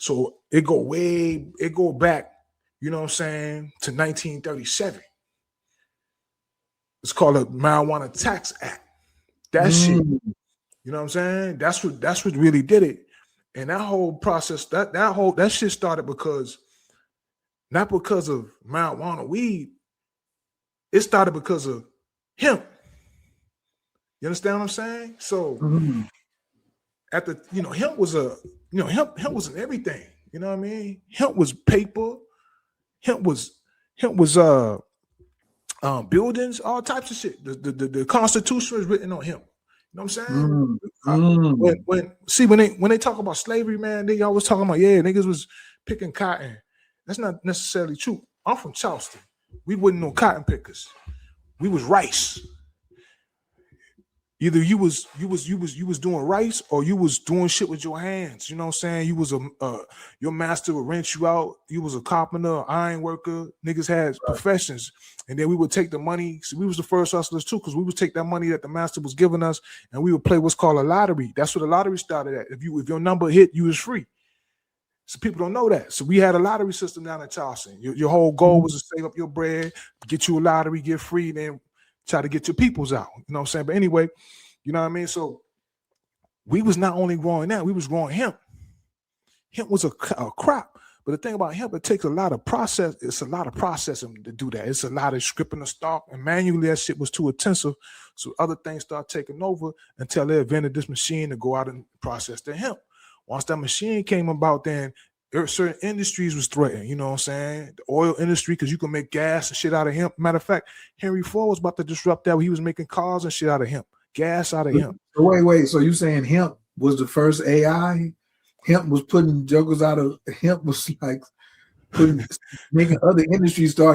So it go back, you know what I'm saying, to 1937. It's called a Marijuana Tax Act. That shit, you know what I'm saying? That's what really did it. And that whole process, that shit started not because of marijuana, weed. It started because of hemp. You understand what I'm saying? So hemp was hemp was in everything. You know what I mean? Hemp was paper. Hemp was buildings, all types of shit. The Constitution was written on hemp. You know what I'm saying? When they talk about slavery, man, they always talking about niggas was picking cotton. That's not necessarily true. I'm from Charleston. We wasn't no cotton pickers. We was rice. Either you was doing rice or you was doing shit with your hands. You know what I'm saying? You was your master would rent you out. You was a carpenter, iron worker. Niggas had professions, and then we would take the money. So we was the first hustlers too, because we would take that money that the master was giving us, and we would play what's called a lottery. That's where the lottery started at. If your number hit, you was free. So people don't know that. So we had a lottery system down in Charleston. Your whole goal was to save up your bread, get you a lottery, get free, then try to get your peoples out. You know what I'm saying? But anyway, you know what I mean? So we was not only growing that, we was growing hemp. Hemp was a crop. But the thing about hemp, it takes a lot of process. It's a lot of processing to do that. It's a lot of stripping the stalk. And manually, that shit was too intensive. So other things start taking over until they invented this machine to go out and process the hemp. Once that machine came about, then certain industries was threatened, you know what I'm saying? The oil industry, because you can make gas and shit out of hemp. Matter of fact, Henry Ford was about to disrupt that. He was making cars and shit out of hemp, gas out of hemp. Wait. So you saying hemp was the first AI? Hemp was putting juggles out of hemp was like making other industries start